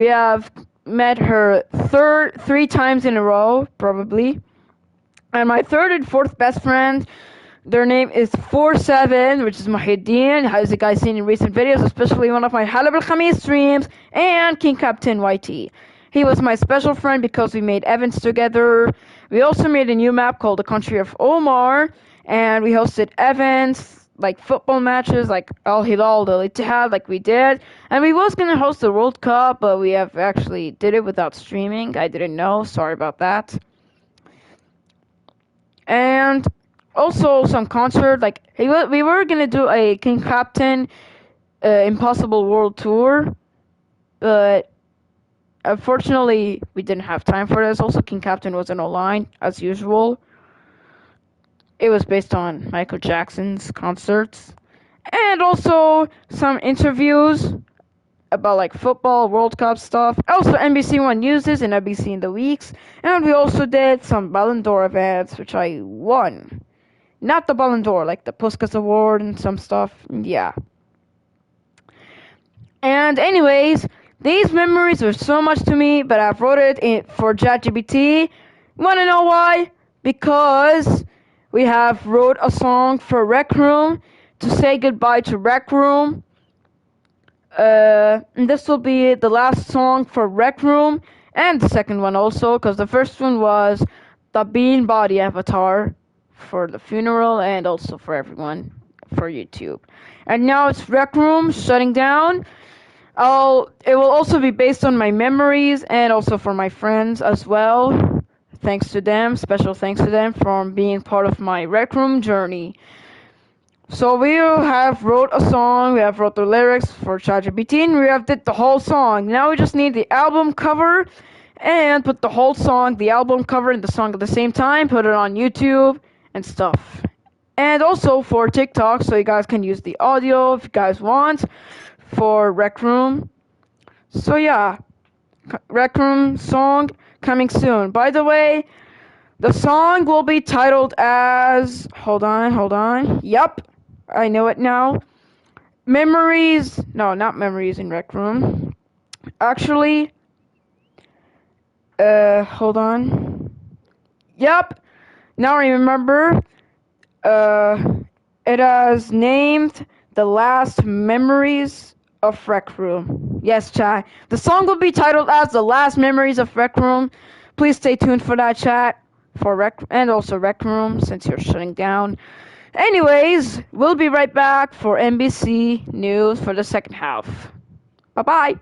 We have met her three times in a row, probably. And my third and fourth best friend, their name is 47, which is Muhyiddin, as you guys seen in recent videos, especially one of my Halab al-Khamis streams, and King Captain YT. He was my special friend because we made events together. We also made a new map called the Country of Omar, and we hosted events, like football matches, like Al Hilal, the Ittihad, like we did. And we was gonna host the World Cup, but we have actually did it without streaming. I didn't know, sorry about that. And also some concert, like we were gonna do a King Captain Impossible World Tour, but unfortunately we didn't have time for this. Also, King Captain wasn't online as usual. It was based on Michael Jackson's concerts, and also some interviews about like football, World Cup stuff. Also, NBC One uses and NBC in the weeks, and we also did some Ballon d'Or events, which I won. Not the Ballon d'Or, like the Puskas Award and some stuff. Yeah. And anyways, these memories were so much to me, but I've wrote it for ChatGPT. Wanna know why? Because we have wrote a song for Rec Room to say goodbye to Rec Room. And this will be the last song for Rec Room, and the second one also, because the first one was the Bean Body Avatar for the funeral and also for everyone for YouTube. And now it's Rec Room shutting down. It will also be based on my memories and also for my friends as well. Thanks to them, special thanks to them for being part of my Rec Room journey. So we have wrote a song, we have wrote the lyrics for ChatGPT, and we have did the whole song. Now we just need the album cover and put the whole song, the album cover and the song at the same time, put it on YouTube and stuff. And also for TikTok, so you guys can use the audio if you guys want for Rec Room. So yeah, Rec Room song coming soon. By the way, the song will be titled as... Hold on. Yup, I know it now. Memories... No, not Memories in Rec Room. Actually... hold on. Yup, now I remember. It has named The Last Memories of Rec Room. Yes, chat. The song will be titled as The Last Memories of Rec Room. Please stay tuned for that, chat. For and also Rec Room, since you're shutting down. Anyways, we'll be right back for NBC News for the second half. Bye-bye.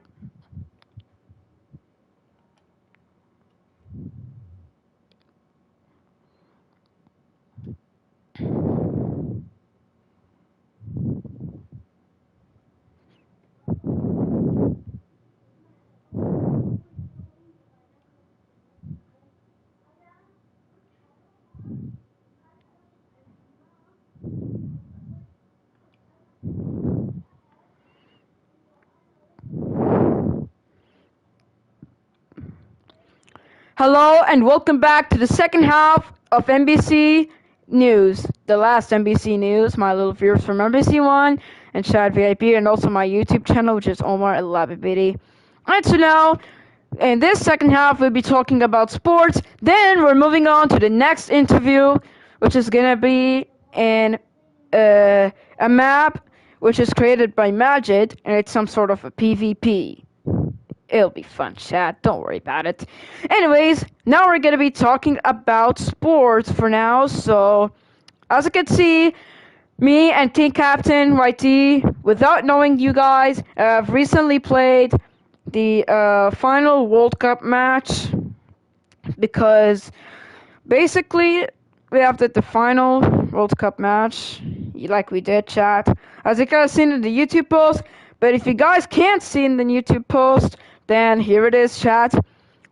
Hello and welcome back to the second half of NBC News, the last NBC News. My little viewers from NBC One and Chat VIP, and also my YouTube channel, which is Omar Alabibidi. And so now, in this second half, we'll be talking about sports. Then we're moving on to the next interview, which is gonna be in a map which is created by Majid, and it's some sort of a PvP. It'll be fun, chat. Don't worry about it. Anyways, now we're going to be talking about sports for now. So, as you can see, me and King Captain YT, without knowing you guys, have recently played the final World Cup match. Because, basically, we have the final World Cup match, like we did, chat. As you guys seen in the YouTube post. But if you guys can't see in the YouTube post, then here it is, chat.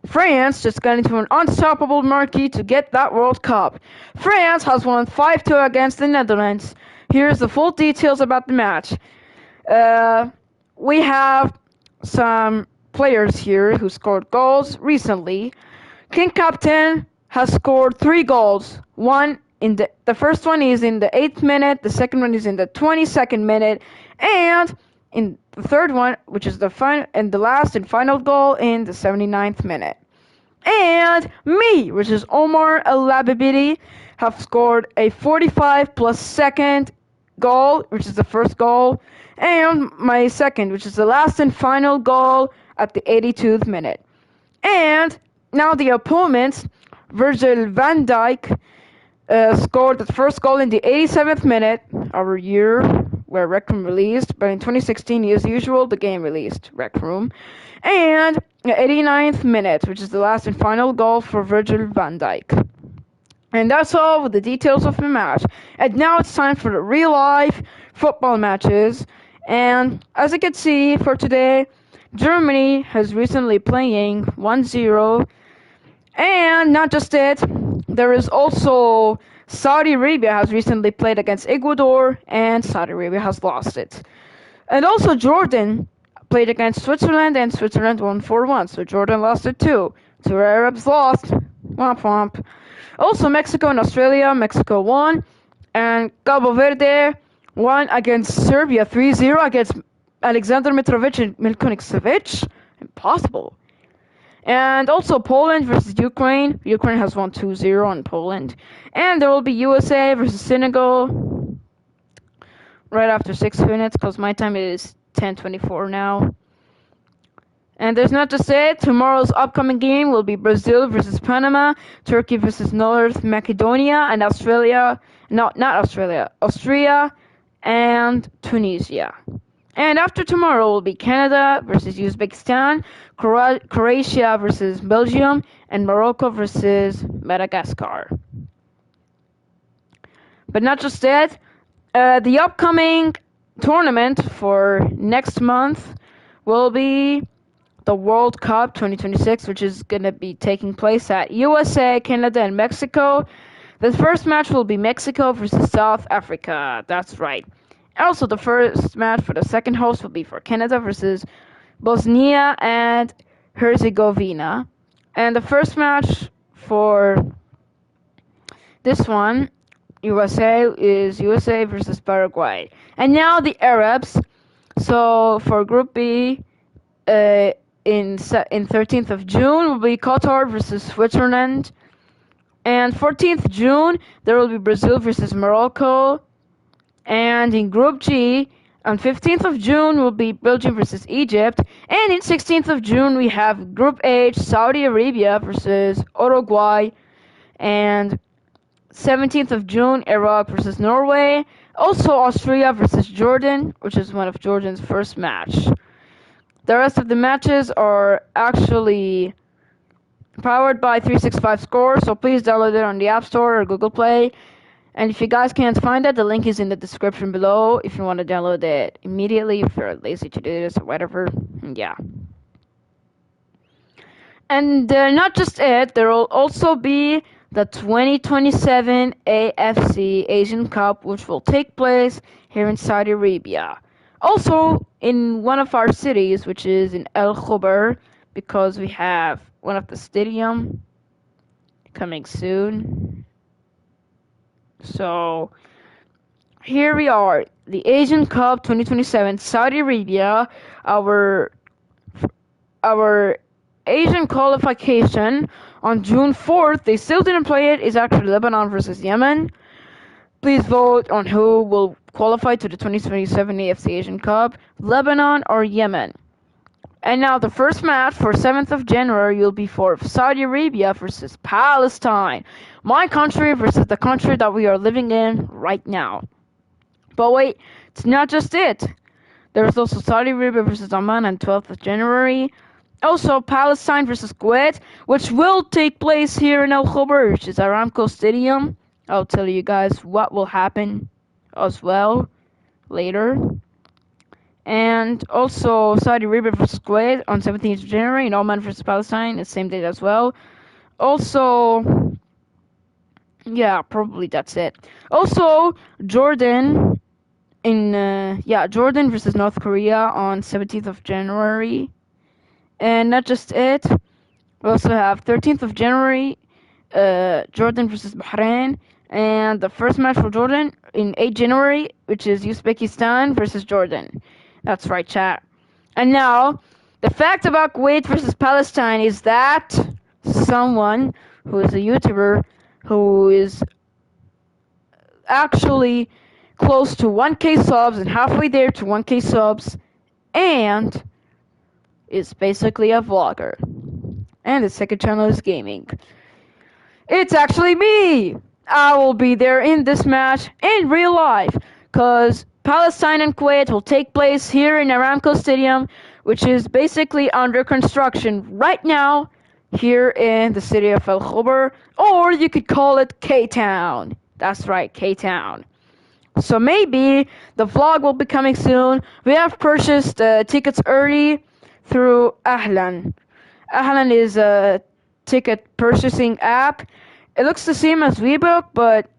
France just got into an unstoppable marquee to get that World Cup. France has won 5-2 against the Netherlands. Here's the full details about the match. We have some players here who scored goals recently. King Captain has scored 3 goals. One in the first one is in the 8th minute, the second one is in the 22nd minute, and in the third one, which is the last and final goal in the 79th minute. And me, which is Omar Alababidi, have scored a 45 plus second goal, which is the first goal, and my second, which is the last and final goal at the 82nd minute. And now the opponents, Virgil van Dijk, scored the first goal in the 87th minute, our year where Rec Room released, but in 2016, as usual, the game released Rec Room. And the 89th minute, which is the last and final goal for Virgil van Dijk. And that's all with the details of the match. And now it's time for the real life football matches. And as you can see for today, Germany has recently playing 1-0. And not just it, there is also Saudi Arabia has recently played against Ecuador, and Saudi Arabia has lost it. And also Jordan played against Switzerland, and Switzerland won 4-1, so Jordan lost it too. Two Arabs lost. Womp womp. Also Mexico and Australia, Mexico won, and Cabo Verde won against Serbia 3-0 against Alexander Mitrovic and Milkovic Savic. Impossible. And also Poland versus Ukraine. Ukraine has won 2-0 on Poland. And there will be USA versus Senegal right after 6 minutes, because my time is 10:24 now. And there's not just it. Tomorrow's upcoming game will be Brazil versus Panama, Turkey versus North Macedonia, and Austria and Tunisia. And after tomorrow will be Canada versus Uzbekistan, Croatia versus Belgium, and Morocco versus Madagascar. But not just that, the upcoming tournament for next month will be the World Cup 2026, which is going to be taking place at USA, Canada, and Mexico. The first match will be Mexico versus South Africa. That's right. Also, the first match for the second host will be for Canada versus Bosnia and Herzegovina. And the first match for this one, USA, is USA versus Paraguay. And now the Arabs. So for Group B, in 13th of June will be Qatar versus Switzerland. And 14th June, there will be Brazil versus Morocco. And in Group G, on 15th of June will be Belgium versus Egypt. And in 16th of June, we have Group H, Saudi Arabia versus Uruguay. And 17th of June, Iraq versus Norway. Also Austria versus Jordan, which is one of Jordan's first match. The rest of the matches are actually powered by 365 Score, so please download it on the App Store or Google Play. And if you guys can't find it, the link is in the description below if you want to download it immediately, if you're lazy to do this or whatever. Yeah. And not just it, there will also be the 2027 AFC Asian Cup, which will take place here in Saudi Arabia. Also, in one of our cities, which is in El Khobar, because we have one of the stadium coming soon. So, here we are, the Asian Cup 2027, Saudi Arabia. Our Asian qualification on June 4th, they still didn't play it, is actually Lebanon versus Yemen. Please vote on who will qualify to the 2027 AFC Asian Cup, Lebanon or Yemen. And now the first match for 7th of January will be for Saudi Arabia versus Palestine. My country versus the country that we are living in right now. But wait, it's not just it. There's also Saudi Arabia versus Oman on 12th of January. Also Palestine versus Kuwait, which will take place here in El Khobar, which is Aramco Stadium. I'll tell you guys what will happen as well later. And also Saudi Arabia versus Kuwait on 17th of January, and Oman versus Palestine, the same date as well. Also, yeah, probably that's it. Also, Jordan Jordan versus North Korea on 17th of January. And not just it, we also have 13th of January, Jordan versus Bahrain. And the first match for Jordan in 8th January, which is Uzbekistan versus Jordan. That's right, chat. And now, the fact about Kuwait versus Palestine is that someone who is a YouTuber who is actually close to 1K subs and halfway there to 1K subs and is basically a vlogger. And the second channel is gaming. It's actually me! I will be there in this match in real life, cause Palestine and Kuwait will take place here in Aramco Stadium, which is basically under construction right now here in the city of El Khobar, or you could call it K-Town. That's right, K-Town. So maybe the vlog will be coming soon. We have purchased tickets early through Ahlan. Ahlan is a ticket purchasing app. It looks the same as WeBook, but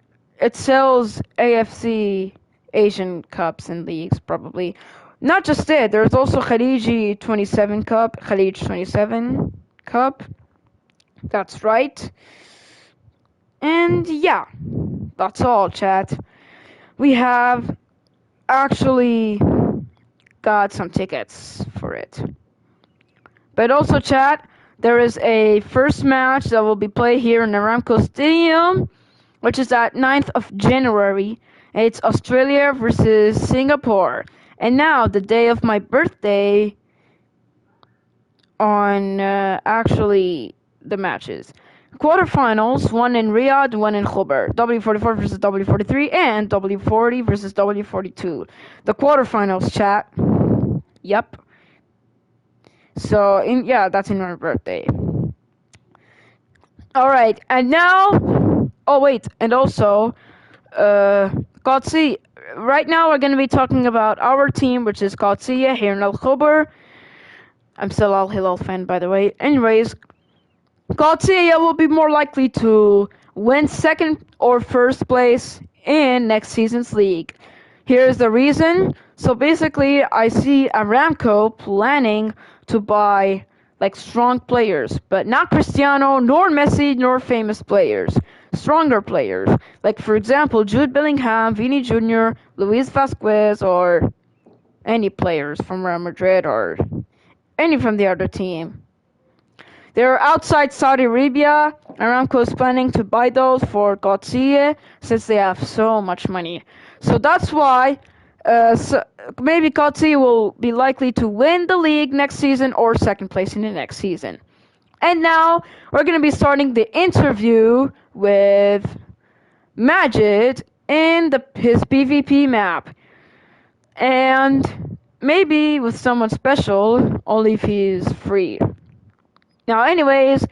it sells AFC Asian Cups and leagues, probably. Not just it, there's also Khaliji 27 Cup, Khalij 27 Cup. That's right. And yeah, that's all, chat. We have actually got some tickets for it. But also, chat, there is a first match that will be played here in Aramco Stadium, which is at 9th of January. And it's Australia versus Singapore. And now, the day of my birthday, on actually the matches. Quarterfinals, one in Riyadh, one in Khobar. W44 versus W43, and W40 versus W42. The quarterfinals, chat. Yep. So, that's in my birthday. Alright, and now... Oh, wait, and also... Qadsi. Right now, we're going to be talking about our team, which is Qadsiya here in Al Khobar. I'm still Al Hilal fan, by the way. Anyways, Qadsiya will be more likely to win second or first place in next season's league. Here's the reason. So basically, I see Aramco planning to buy strong players, but not Cristiano, nor Messi, nor famous players. Stronger players, like for example Jude Bellingham, Vini Jr., Luis Vasquez, or any players from Real Madrid or any from the other team. They're outside Saudi Arabia. Aramco is planning to buy those for Qadsiya since they have so much money. So that's why maybe Qadsiya will be likely to win the league next season or second place in the next season. And now we're going to be starting the interview with Majid in his PvP map. And maybe with someone special, only if he's free. Now, anyways,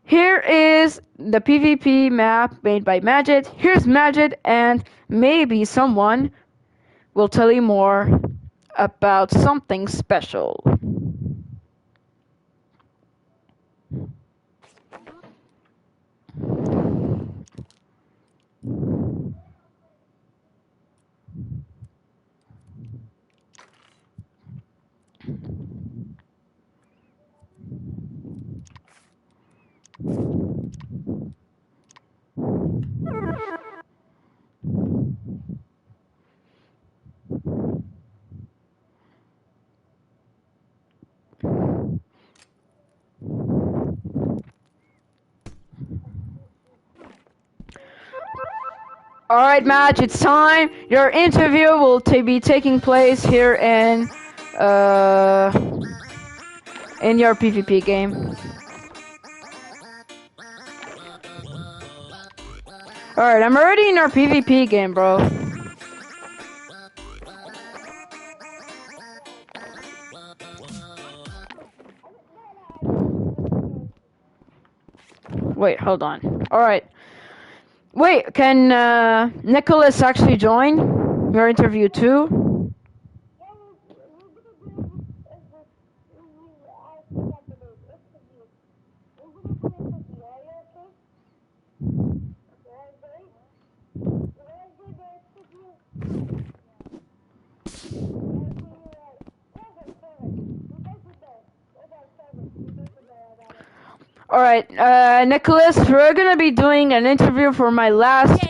here is the PvP map made by Majid. Here's Majid, and maybe someone will tell you more about something special. Alright, Match, it's time. Your interview will be taking place here in your PvP game. Alright, I'm already in our PvP game, bro. Wait, hold on. Alright. Wait, can Nicholas actually join your interview too? Alright, Nicholas, we're gonna be doing an interview for my last